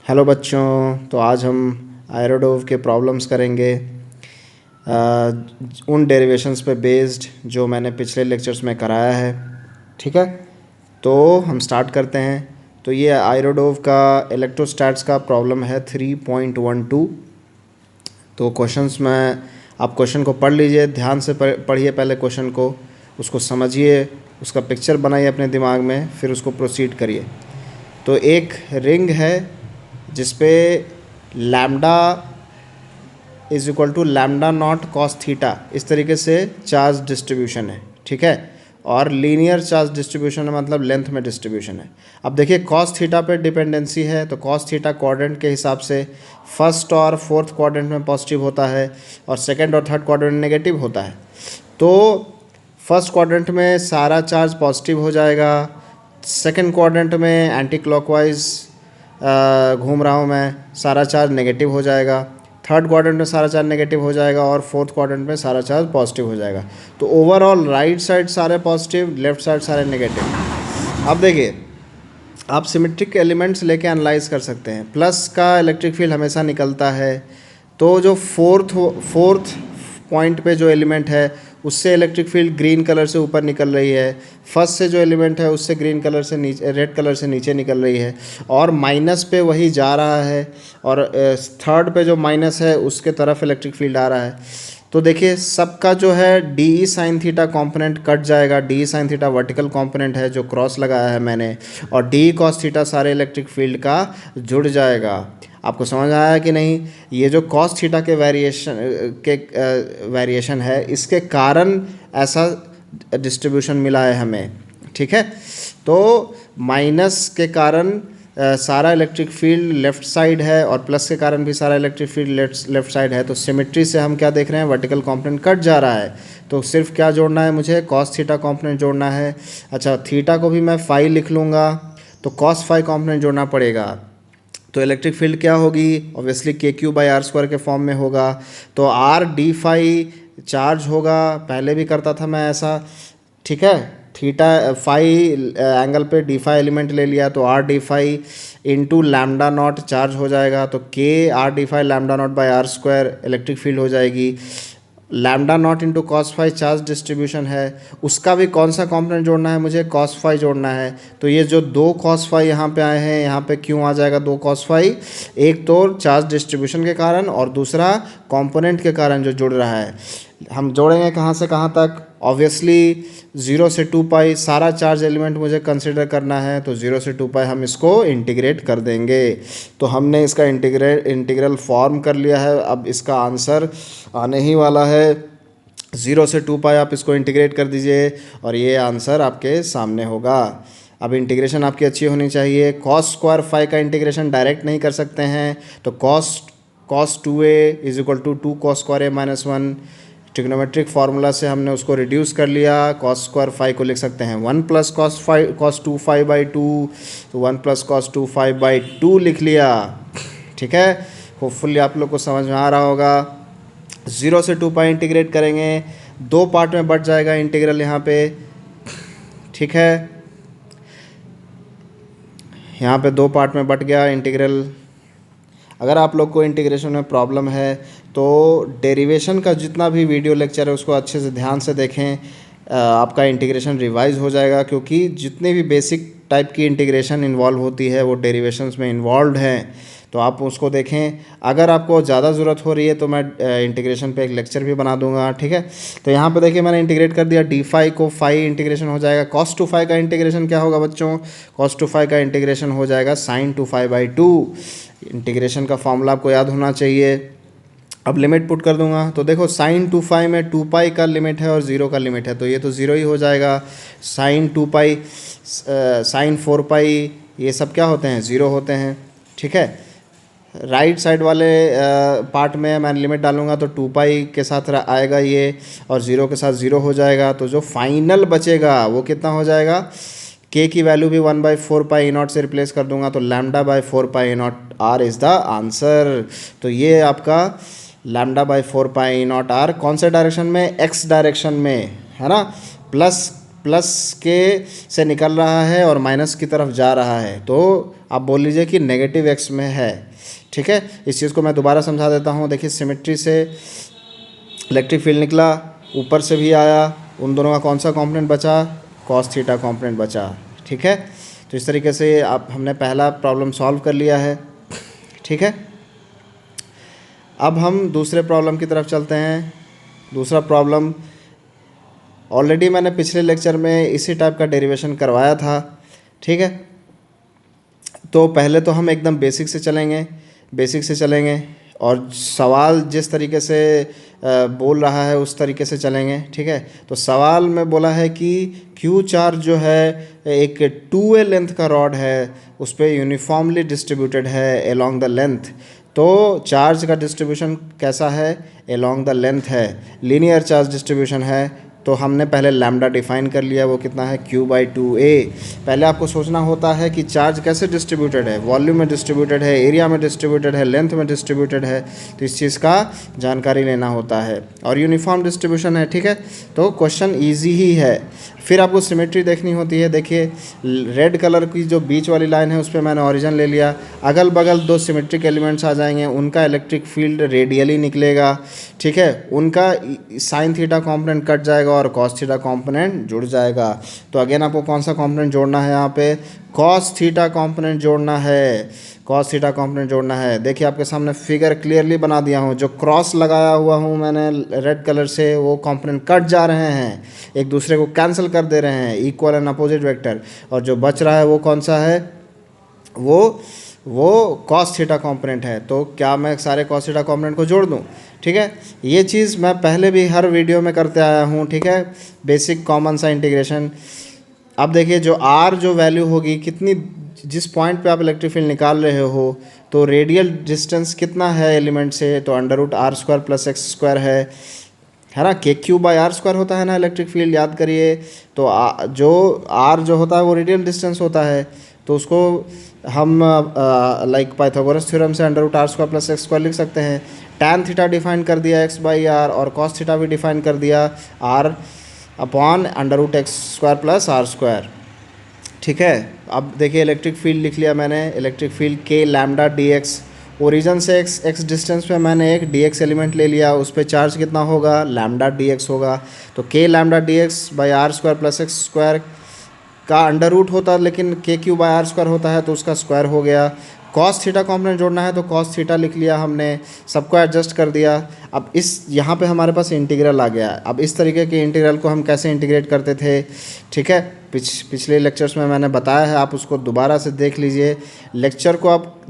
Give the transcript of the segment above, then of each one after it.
Hello बच्चों, तो आज हम आयरोडोव के प्रॉब्लम्स करेंगे उन डेरिवेशंस पे बेस्ड जो मैंने पिछले लेक्चर्स में कराया है। ठीक है, तो हम स्टार्ट करते हैं। तो ये आयरोडोव का इलेक्ट्रोस्टैट्स का प्रॉब्लम है 3.12। तो क्वेश्चंस में आप क्वेश्चन को पढ़ लीजिए, ध्यान से पढ़िए पहले क्वेश्चन को, उसको समझिए, उसका पिक्चर बनाइए अपने दिमाग में, फिर उसको प्रोसीड करिए। तो एक रिंग है जिसपे lambda is equal to lambda naught cos theta, इस तरीके से चार्ज डिस्ट्रीब्यूशन है। ठीक है, और लीनियर चार्ज डिस्ट्रीब्यूशन है, मतलब लेंथ में डिस्ट्रीब्यूशन है। अब देखिए कॉस थीटा पे डिपेंडेंसी है, तो कॉस थीटा क्वाड्रेंट के हिसाब से फर्स्ट और फोर्थ क्वाड्रेंट में पॉजिटिव होता है और सेकंड और थर्ड क्वाड्रेंट में नेगेटिव होता है। तो फर्स्ट क्वाड्रेंट में सारा चार्ज पॉजिटिव हो जाएगा, सेकंड क्वाड्रेंट में एंटी क्लॉकवाइज घूम रहा हूँ मैं, सारा चार्ज नेगेटिव हो जाएगा, थर्ड क्वाड्रेंट में सारा चार्ज नेगेटिव हो जाएगा और फोर्थ क्वाड्रेंट में सारा चार्ज पॉजिटिव हो जाएगा। तो ओवरऑल राइट साइड सारे पॉजिटिव, लेफ्ट साइड सारे नेगेटिव। अब देखिए आप सिमेट्रिक एलिमेंट्स लेके एनालाइज कर सकते हैं। प्लस का इलेक्ट्रिक फील्ड हमेशा निकलता है, तो जो फोर्थ पॉइंट पे जो एलिमेंट है उससे इलेक्ट्रिक फील्ड ग्रीन कलर से ऊपर निकल रही है, फर्स्ट से जो एलिमेंट है उससे ग्रीन कलर से नीचे, रेड कलर से नीचे निकल रही है, और माइनस पे वही जा रहा है, और थर्ड पे जो माइनस है उसके तरफ इलेक्ट्रिक फील्ड आ रहा है। तो देखिए सबका जो है D E sine theta component cut जाएगा। D E sine theta vertical component है जो क्रॉस लगाया है मैंने, और डी ई कॉस थीटा सारे इलेक्ट्रिक फील्ड का जुड़ जाएगा। आपको समझ आया कि नहीं? ये जो कॉस थीटा के वेरिएशन है, इसके कारण ऐसा डिस्ट्रीब्यूशन मिला है हमें। ठीक है, तो माइनस के कारण सारा इलेक्ट्रिक फील्ड लेफ़्ट साइड है और प्लस के कारण भी सारा इलेक्ट्रिक फील्ड लेफ़्ट साइड है। तो सिमेट्री से हम क्या देख रहे हैं, वर्टिकल कंपोनेंट कट जा रहा है, तो सिर्फ क्या जोड़ना है मुझे, कॉस थीटा कंपोनेंट जोड़ना है। अच्छा, थीटा को भी मैं फाई लिख लूँगा, तो कॉस फाई कंपोनेंट जोड़ना पड़ेगा। तो इलेक्ट्रिक फील्ड क्या होगी, ऑब्वियसली के क्यू बाई आर स्क्वायर के फॉर्म में होगा। तो आर डी फाई चार्ज होगा, पहले भी करता था मैं ऐसा। ठीक है, थीटा फाई एंगल पे डी फाई एलिमेंट ले लिया, तो R D phi into lambda naught charge हो जाएगा, तो K R D phi lambda naught by R square electric field हो जाएगी। Lambda naught into cos phi charge distribution है, उसका भी कौन सा कंपोनेंट जोड़ना है मुझे, कॉस फाई जोड़ना है। तो ये जो दो कॉस फाई यहाँ पे आए हैं, यहाँ पे क्यों आ जाएगा दो कॉस फाई, एक तो चार्ज डिस्ट्रीब्यूशन के कारण और दूसरा कंपोनेंट के कारण जो जुड़ रहा है। हम जोड़ेंगे कहाँ से कहाँ तक, ऑब्वियसली 0 से 2 पाई सारा चार्ज एलिमेंट मुझे कंसिडर करना है, तो 0 से 2 पाई हम इसको इंटीग्रेट कर देंगे। तो हमने इसका इंटीग्रल फॉर्म कर लिया है। अब इसका आंसर आने ही वाला है 0 से 2 पाई, आप इसको इंटीग्रेट कर दीजिए और ये आंसर आपके सामने होगा। अब इंटीग्रेशन आपकी अच्छी होनी चाहिए। कॉस स्क्वायर फाई का इंटीग्रेशन डायरेक्ट नहीं कर सकते हैं, तो cos 2a is equal to 2 cos square a minus 1, trigonometric formula से हमने उसको रिड्यूस कर लिया। कॉस स्क्वायर फाई को लिख सकते हैं 1 प्लस कॉस 2 फाई बाई 2, तो 1 प्लस कॉस 2 फाई बाई 2 लिख लिया। ठीक है, होपफुली आप लोग को समझ में आ रहा होगा। 0 से 2 पाई इंटीग्रेट करेंगे, दो पार्ट में बट जाएगा इंटीग्रल यहाँ पे। ठीक है, यहाँ पे दो पार्ट में बट गया इंटीग्रल। अगर आप लोग को इंटीग्रेशन में प्रॉब्लम है तो डेरिवेशन का जितना भी वीडियो लेक्चर है उसको अच्छे से ध्यान से देखें, आपका इंटीग्रेशन रिवाइज हो जाएगा, क्योंकि जितने भी बेसिक टाइप की इंटीग्रेशन इन्वॉल्व होती है वो डेरिवेशंस में इन्वॉल्व हैं, तो आप उसको देखें। अगर आपको ज़्यादा ज़रूरत हो रही है तो मैं इंटीग्रेशन पे एक लेक्चर भी बना दूंगा। ठीक है, तो यहाँ पे देखिए मैंने इंटीग्रेट कर दिया, डी फाई को फाई इंटीग्रेशन हो जाएगा। कॉस टू फाई का इंटीग्रेशन क्या होगा बच्चों, कॉस टू फाई का इंटीग्रेशन हो जाएगा sine two phi by 2। Integration का फॉर्मूला आपको याद होना चाहिए। अब लिमिट पुट कर दूंगा, तो देखो साइन 2 पाई में 2 पाई का लिमिट है और 0 का लिमिट है, तो ये तो 0 ही हो जाएगा। साइन 2 पाई, साइन 4 पाई, ये सब क्या होते हैं, 0 होते हैं। ठीक है, राइट साइड वाले पार्ट में मैं लिमिट डालूंगा तो 2 पाई के साथ आएगा ये, और 0 के साथ 0 हो जाएगा। तो जो फाइनल बचेगा वो कितना हो जाएगा, के की वैल्यू भी 1/4 पाई नॉट से रिप्लेस कर दूंगा, तो lambda by 4 pi naught R is the answer. तो ये आपका lambda by 4 pi naught R कौन से डायरेक्शन में, एक्स डायरेक्शन में है ना, प्लस के से निकल रहा है और माइनस की तरफ जा रहा है, तो आप बोल लीजिए कि नेगेटिव एक्स में है। ठीक है, इस चीज़ को मैं दोबारा समझा देता हूँ। देखिए सिमेट्री से इलेक्ट्रिक फील्ड निकला, ऊपर से भी आया, उन दोनों का कौन सा कंपोनेंट बचा, कॉस थीटा कंपोनेंट बचा। ठीक है, तो इस तरीके से आप हमने पहला प्रॉब्लम सॉल्व कर लिया है। ठीक है, अब हम दूसरे प्रॉब्लम की तरफ चलते हैं। दूसरा प्रॉब्लम ऑलरेडी मैंने पिछले लेक्चर में इसी टाइप का डेरिवेशन करवाया था। ठीक है, तो पहले तो हम एकदम बेसिक से चलेंगे और सवाल जिस तरीके से बोल रहा है उस तरीके से चलेंगे। ठीक है, तो सवाल में बोला है कि क्यू चार्ज जो है एक 2a लेंथ का रॉड है, उस पर यूनिफॉर्मली डिस्ट्रीब्यूटेड है एलोंग द लेंथ। तो चार्ज का डिस्ट्रीब्यूशन कैसा है, एलोंग द लेंथ है, लीनियर चार्ज डिस्ट्रीब्यूशन है। तो हमने पहले लैम्डा डिफाइन कर लिया, वो कितना है Q/2a। पहले आपको सोचना होता है कि चार्ज कैसे डिस्ट्रीब्यूटेड है, वॉल्यूम में डिस्ट्रीब्यूटेड है, एरिया में डिस्ट्रीब्यूटेड है, लेंथ में डिस्ट्रीब्यूटेड है, तो इस चीज़ का जानकारी लेना होता है और यूनिफॉर्म डिस्ट्रीब्यूशन है। ठीक है, तो क्वेश्चन ईजी ही है। फिर आपको सिमेट्री देखनी होती है। देखिए रेड कलर की जो बीच वाली लाइन है उस पर मैंने ओरिजिन ले लिया, अगल बगल दो सिमेट्रिक एलिमेंट्स आ जाएंगे, उनका इलेक्ट्रिक फील्ड रेडियली निकलेगा। ठीक है, उनका साइन थीटा कॉम्पोनेंट कट जाएगा और कॉस थीटा कॉम्पोनेंट जुड़ जाएगा। तो अगेन आपको कौन सा कॉम्पोनेंट जोड़ना है, यहाँ पे कॉस थीटा कॉम्पोनेंट जोड़ना है, कॉस थीटा कॉम्पोनेंट जोड़ना है। देखिए आपके सामने फिगर क्लियरली बना दिया हूँ, जो क्रॉस लगाया हुआ हूँ मैंने रेड कलर से, वो कॉम्पोनेंट कट जा रहे हैं, एक दूसरे को कैंसिल कर दे रहे हैं, इक्वल एंड अपोजिट वेक्टर। और जो बच रहा है वो कौन सा है, वो कॉस थीटा कॉम्पोनेंट है। तो क्या मैं सारे कॉस थीटा कॉम्पोनेंट को जोड़ दूँ? ठीक है, ये चीज़ मैं पहले भी हर वीडियो में करते आया हूँ। ठीक है, बेसिक कॉमन सा इंटीग्रेशन। अब देखिए जो आर जो वैल्यू होगी, कितनी जिस पॉइंट पे आप इलेक्ट्रिक फील्ड निकाल रहे हो, तो रेडियल डिस्टेंस कितना है एलिमेंट से, तो √r² + x² है ना। KQ/r² होता है ना इलेक्ट्रिक फील्ड, याद करिए। तो जो r जो होता है वो रेडियल डिस्टेंस होता है, तो उसको हम लाइक पाइथागोरस थ्योरम से √r² + x² लिख सकते हैं। tan थीटा डिफाइन कर दिया x/r, और cos थीटा भी डिफाइन कर दिया r/√x² + r²। ठीक है, अब देखिए इलेक्ट्रिक फील्ड लिख लिया मैंने, electric field k lambda dx, origin से x डिस्टेंस पे मैंने एक dx एलिमेंट ले लिया, उस पर चार्ज कितना होगा, लैम्डा dx होगा। तो k लैम्डा dx/r² + x² का अंडर रूट होता, लेकिन KQ/r² होता है तो उसका स्क्वायर हो गया। कॉस थीटा कॉम्पोनेंट जोड़ना है तो कॉस थीटा लिख लिया हमने, सबको एडजस्ट कर दिया। अब इस यहाँ पे हमारे पास इंटीग्रल आ गया। अब इस तरीके के इंटीग्रल को हम कैसे इंटीग्रेट करते थे, ठीक है, पिछले लेक्चर्स में मैंने बताया है, आप उसको दोबारा से देख लीजिए। लेक्चर को अब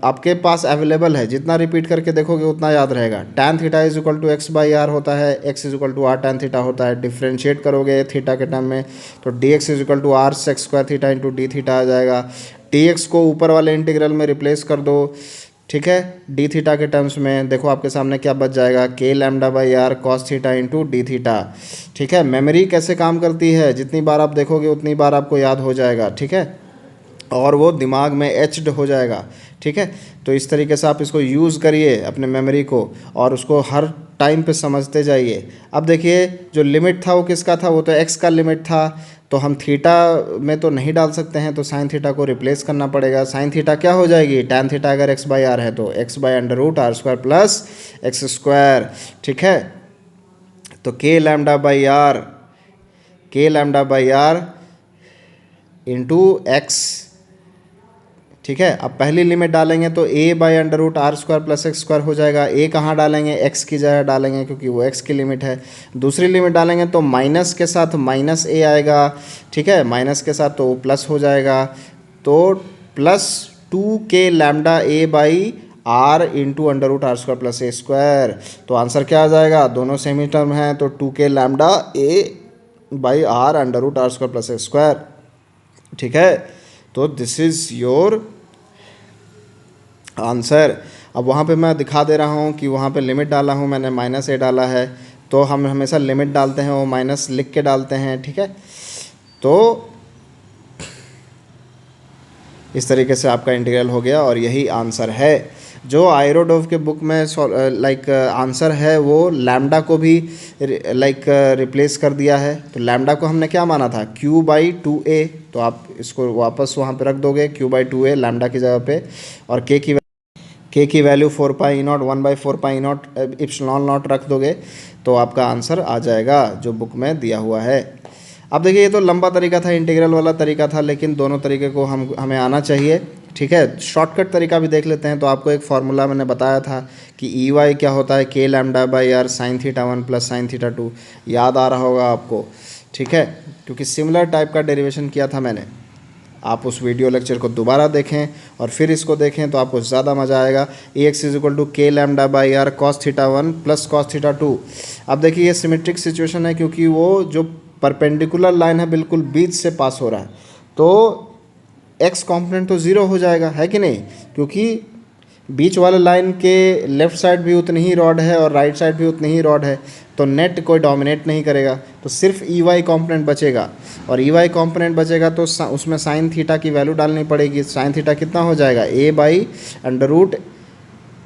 आपके पास अवेलेबल है, जितना रिपीट करके देखोगे उतना याद रहेगा। tan थीटा = x/r होता है, x = r tan थीटा होता है। डिफ्रेंशिएट करोगे थीटा के टर्म में तो dx = r sec² theta × d theta आ जाएगा। dx को ऊपर वाले इंटीग्रल में रिप्लेस कर दो, ठीक है, d थीटा के टर्म्स में। देखो आपके सामने क्या बच जाएगा, k λ/r cos theta × d theta. ठीक है, मेमोरी कैसे काम करती है, जितनी बार आप देखोगे उतनी बार आपको याद हो जाएगा। ठीक है, और वो दिमाग में एच्ड हो जाएगा। ठीक है, तो इस तरीके से आप इसको यूज़ करिए अपने मेमोरी को, और उसको हर टाइम पे समझते जाइए। अब देखिए जो लिमिट था वो किसका था, वो तो x का लिमिट था, तो हम थीटा में तो नहीं डाल सकते हैं, तो साइन थीटा को रिप्लेस करना पड़ेगा। साइन थीटा क्या हो जाएगी, tan थीटा अगर x/r है तो x/√r² + x²। ठीक है, तो k λ/r × x। ठीक है, अब पहली लिमिट डालेंगे तो a/√r² + x² हो जाएगा। a कहाँ डालेंगे, x की जगह डालेंगे क्योंकि वो x की लिमिट है। दूसरी लिमिट डालेंगे तो माइनस के साथ -a आएगा। ठीक है, माइनस के साथ तो वो प्लस हो जाएगा, तो +2k λ/a/r × √r² + a²। तो आंसर क्या आ जाएगा, दोनों सेमी टर्म हैं तो 2k λ/a/r √r² + a²। ठीक है, तो दिस इज़ योर आंसर। अब वहाँ पे मैं दिखा दे रहा हूँ कि वहाँ पे लिमिट डाला हूँ मैंने, -a डाला है, तो हम हमेशा लिमिट डालते हैं वो माइनस लिख के डालते हैं। ठीक है, तो इस तरीके से आपका इंटीग्रल हो गया और यही आंसर है। जो आयरोडोव के बुक में लाइक आंसर है वो लैम्डा को भी लाइक रिप्लेस कर दिया है। तो लैम्डा को हमने क्या माना था, Q/2a, तो आप इसको वापस वहाँ पे रख दोगे Q/2a लैम्डा की जगह पे, और के की वैल्यू 4π0 1/4π0 इप्सिलॉन नॉट रख दोगे तो आपका आंसर आ जाएगा जो बुक में दिया हुआ है। अब देखिए ये तो लंबा तरीका था, इंटीग्रल वाला तरीका था, लेकिन दोनों तरीके को हमें आना चाहिए। ठीक है, शॉर्टकट तरीका भी देख लेते हैं। तो आपको एक फार्मूला मैंने बताया था कि EY क्या होता है, K λ/r sin θ1 + sin θ2, याद आ रहा होगा आपको। ठीक है, क्योंकि सिमिलर टाइप का डेरिवेशन किया था मैंने। आप उस वीडियो लेक्चर को दोबारा देखें और फिर इसको देखें तो आपको ज़्यादा मज़ा आएगा। Ax = K λ/r cos θ1 + cos θ2। अब देखिए ये सिमेट्रिक सिचुएशन है, क्योंकि वो जो परपेंडिकुलर लाइन है बिल्कुल बीच से पास हो रहा है, तो x कॉम्पोनेंट तो ज़ीरो हो जाएगा, है कि नहीं, क्योंकि बीच वाले लाइन के लेफ़्ट साइड भी उतनी ही रॉड है और राइट साइड भी उतनी ही रॉड है, तो नेट कोई डोमिनेट नहीं करेगा, तो सिर्फ EY कॉम्पोनेंट बचेगा। और EY कॉम्पोनेंट बचेगा तो उसमें साइन थीटा की वैल्यू डालनी पड़ेगी। साइन थीटा कितना हो जाएगा, A/√a²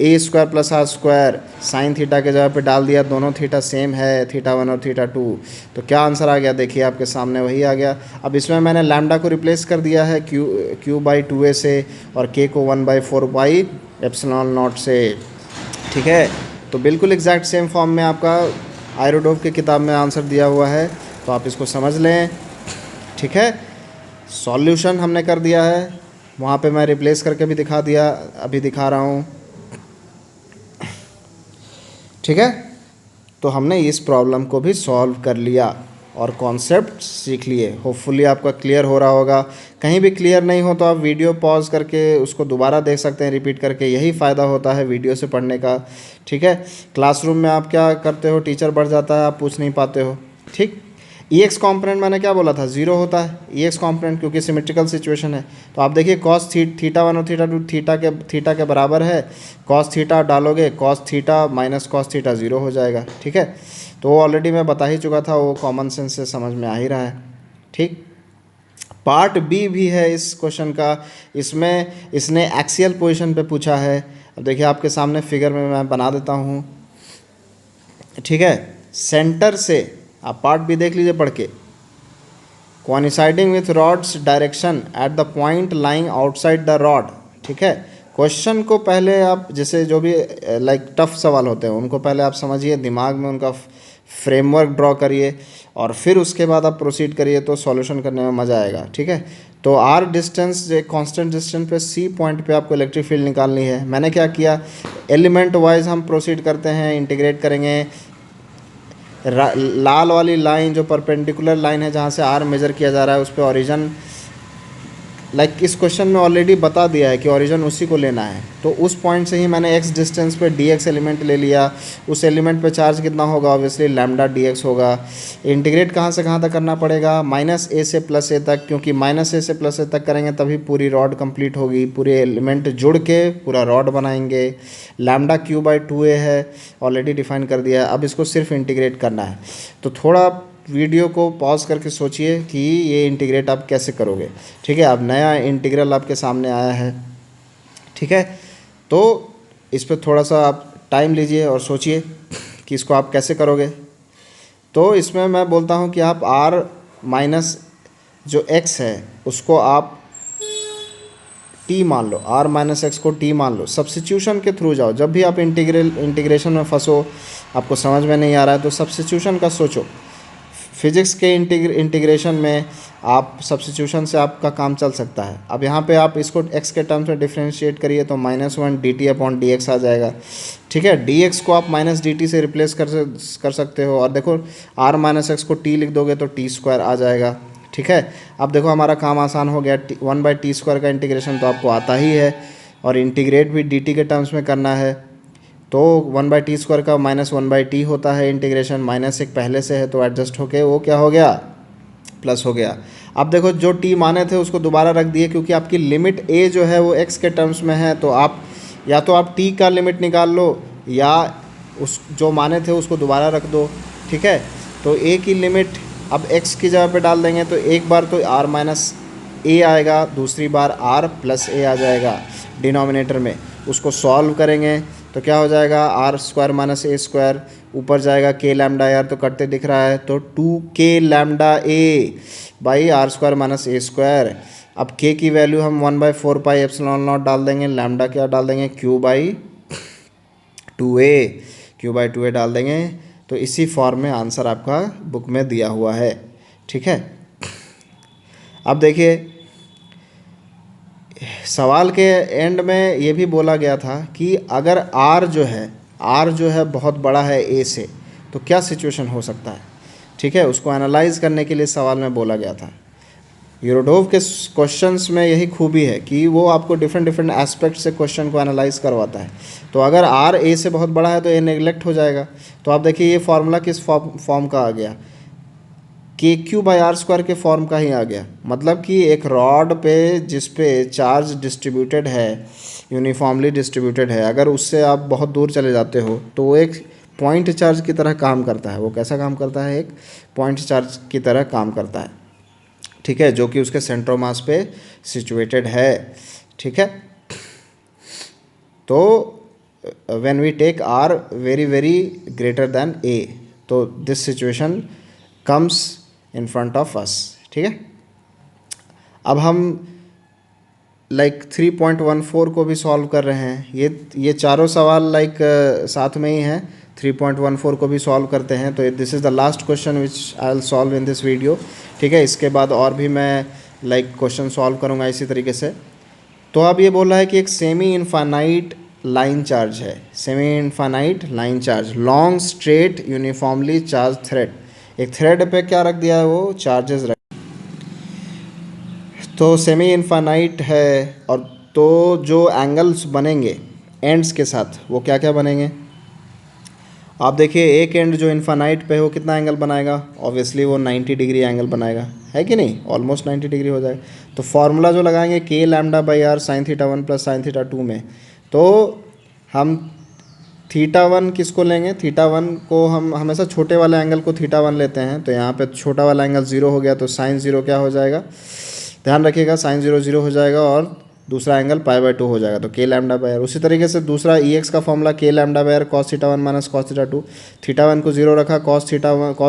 + r²। साइन थीटा के जगह पे डाल दिया, दोनों थीटा सेम है, θ1 और θ2, तो क्या आंसर आ गया, देखिए आपके सामने वही आ गया। अब इसमें मैंने लैम्डा को रिप्लेस कर दिया है Q/2a से और K को 1/4πε0 से। ठीक है, तो बिल्कुल एग्जैक्ट सेम फॉर्म में आपका आयरोडोव की किताब में आंसर दिया हुआ है, तो आप इसको समझ लें। ठीक है, सॉल्यूशन हमने कर दिया है, वहाँ पे मैं रिप्लेस करके भी दिखा दिया, अभी दिखा रहा हूँ। ठीक है, तो हमने इस प्रॉब्लम को भी सॉल्व कर लिया और कॉन्सेप्ट सीख लिए। होपफुली आपका क्लियर हो रहा होगा। कहीं भी क्लियर नहीं हो तो आप वीडियो पॉज करके उसको दोबारा देख सकते हैं, रिपीट करके। यही फ़ायदा होता है वीडियो से पढ़ने का। ठीक है, क्लासरूम में आप क्या करते हो, टीचर बढ़ जाता है, आप पूछ नहीं पाते हो। ठीक, EX कॉम्पोनेंट मैंने क्या बोला था, ज़ीरो होता है EX कॉम्पोनेंट, क्योंकि सिमेट्रिकल सिचुएशन है। तो आप देखिए cos θ1 और θ2 थीटा के बराबर है, cos थीटा डालोगे cos थीटा - cos थीटा 0 हो जाएगा। ठीक है, तो वो ऑलरेडी मैं बता ही चुका था, वो कॉमन सेंस से समझ में आ ही रहा है। ठीक, पार्ट B भी है इस क्वेश्चन का। इसमें इसने एक्सियल पोजीशन पे पूछा है। अब देखिए आपके सामने फिगर में मैं बना देता हूँ। ठीक है, सेंटर से आप पार्ट B देख लीजिए पढ़ के। Coinciding with rods direction at the point lying outside the rod. ठीक है, क्वेश्चन को पहले आप, जैसे जो भी लाइक टफ सवाल होते हैं उनको पहले आप समझिए, दिमाग में उनका फ्रेमवर्क ड्रॉ करिए और फिर उसके बाद आप प्रोसीड करिए, तो सॉल्यूशन करने में मज़ा आएगा। ठीक है, तो R डिस्टेंस, एक कांस्टेंट डिस्टेंस पे C पॉइंट पे आपको इलेक्ट्रिक फील्ड निकालनी है। मैंने क्या किया, एलिमेंट वाइज हम प्रोसीड करते हैं, इंटीग्रेट करेंगे। लाल वाली लाइन जो परपेंडिकुलर लाइन है जहाँ से R मेज़र किया जा रहा है, उस पर ओरिजिन, लाइक इस क्वेश्चन में ऑलरेडी बता दिया है कि ओरिजिन उसी को लेना है, तो उस पॉइंट से ही मैंने x डिस्टेंस पे dx एलिमेंट ले लिया। उस एलिमेंट पे चार्ज कितना होगा, ऑब्वियसली लैम्डा dx होगा। इंटीग्रेट कहाँ से कहाँ तक करना पड़ेगा, -a से +a तक, क्योंकि -a से +a तक करेंगे तभी पूरी रॉड कंप्लीट होगी, पूरे एलिमेंट जुड़ के पूरा रॉड बनाएंगे। लैम्डा Q/2a है, ऑलरेडी डिफाइन कर दिया है, अब इसको सिर्फ इंटीग्रेट करना है। तो थोड़ा वीडियो को पॉज करके सोचिए कि ये इंटीग्रेट आप कैसे करोगे। ठीक है, अब नया इंटीग्रल आपके सामने आया है। ठीक है, तो इस पर थोड़ा सा आप टाइम लीजिए और सोचिए कि इसको आप कैसे करोगे। तो इसमें मैं बोलता हूँ कि आप R माइनस जो x है उसको आप t मान लो, R - x को t मान लो। सब्स्टिट्यूशन के थ्रू जाओ। जब भी आप इंटीग्रेशन में फंसो, आपको समझ में नहीं आ रहा है, तो सब्स्टिट्यूशन का सोचो। फिजिक्स के इंटीग्रेशन में आप सब्स्टिट्यूशन से आपका काम चल सकता है। अब यहाँ पे आप इसको x के टर्म्स में डिफ्रेंशिएट करिए तो -1 dt/dx आ जाएगा। ठीक है, dx को आप -dt से रिप्लेस कर सकते हो, और देखो R - x को t लिख दोगे तो t² आ जाएगा। ठीक है, अब देखो हमारा काम आसान हो गया। 1/t² का इंटीग्रेशन तो आपको आता ही है, और इंटीग्रेट भी dt के टर्म्स में करना है, तो 1/t² का -1/t होता है इंटीग्रेशन। -1 पहले से है तो एडजस्ट होके वो क्या हो गया, प्लस हो गया। अब देखो जो t माने थे उसको दोबारा रख दिए, क्योंकि आपकी लिमिट a जो है वो x के टर्म्स में है, तो आप या तो आप t का लिमिट निकाल लो या उस जो माने थे उसको दोबारा रख दो। ठीक है, तो a की लिमिट अब x की जगह पे डाल देंगे, तो एक बार तो R - a आएगा, दूसरी बार R + a आ जाएगा डिनोमिनेटर में। उसको सॉल्व करेंगे तो क्या हो जाएगा, R square minus A square, ऊपर जाएगा के लैम्डा आर तो कटते दिख रहा है, तो 2k lambda A by R square minus A square. अब k की वैल्यू हम 1/4 पाई एप्सिलॉन नॉट डाल देंगे, लैम्डा क्या डाल देंगे, q/2a डाल देंगे। तो इसी फॉर्म में आंसर आपका बुक में दिया हुआ है, ठीक है। अब देखिए सवाल के एंड में ये भी बोला गया था कि अगर r जो है बहुत बड़ा है a से, तो क्या सिचुएशन हो सकता है, ठीक है। उसको एनालाइज करने के लिए सवाल में बोला गया था। यूरोडोव के क्वेश्चंस में यही खूबी है कि वो आपको डिफरेंट एस्पेक्ट से क्वेश्चन को एनालाइज करवाता है। तो अगर r a से बहुत बड़ा है तो a नेगलेक्ट हो जाएगा। तो आप देखिए ये फार्मूला किस फॉर्म का आ गया, KQ/r² के फॉर्म का ही आ गया। मतलब कि एक रॉड पे जिस पे चार्ज डिस्ट्रीब्यूटेड है, यूनिफॉर्मली डिस्ट्रीब्यूटेड है, अगर उससे आप बहुत दूर चले जाते हो तो वो एक पॉइंट चार्ज की तरह काम करता है। वो कैसा काम करता है, एक पॉइंट चार्ज की तरह काम करता है, ठीक है, जो कि उसके सेंटर ऑफ मास पे सिचुएटेड है, ठीक है। तो when we take r very very greater than a, तो this situation comes in front of us, ठीक है। अब हम 3.14 को भी सॉल्व कर रहे हैं। ये चारों सवाल साथ में ही हैं। 3.14 को भी सॉल्व करते हैं। तो this is the last question which I will solve in this video, ठीक है। इसके बाद और भी मैं क्वेश्चन सॉल्व करूँगा इसी तरीके से। तो अब ये बोल रहा है कि एक सेमी इनफाइनाइट लाइन चार्ज है, semi infinite line charge, long straight uniformly charge thread. एक थ्रेड पे क्या रख दिया है, वो चार्जेस रख, तो सेमी इनफाइनाइट है। और तो जो एंगल्स बनेंगे एंड्स के साथ वो क्या क्या बनेंगे, आप देखिए एक एंड जो इनफाइनाइट पे हो कितना एंगल बनाएगा, ऑब्वियसली वो 90 डिग्री एंगल बनाएगा, है कि नहीं, ऑलमोस्ट 90 डिग्री हो जाएगा। तो फॉर्मूला जो लगाएंगे k λ/r sin θ1 + sin θ2 में, तो हम θ1 किसको लेंगे, θ1 को हम हमेशा छोटे वाले एंगल को θ1 लेते हैं। तो यहाँ पे छोटा वाला एंगल 0 हो गया, तो sin 0 क्या हो जाएगा, ध्यान रखिएगा, sin 0 0 हो जाएगा और दूसरा एंगल π/2 हो जाएगा, तो k λ/r। उसी तरीके से दूसरा Ex का formula k λ/r cos θ1 - cos θ2, θ1 को 0 रखा, cos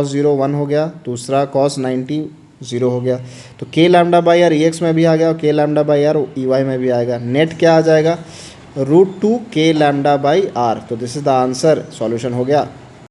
0 1 हो गया, दूसरा cos 90 0 हो गया। तो k λ/r Ex में भी आ गया और k λ/r Ey में भी आएगा। नेट क्या आ जाएगा, √2 k λ/r। तो this is the answer, solution हो गया।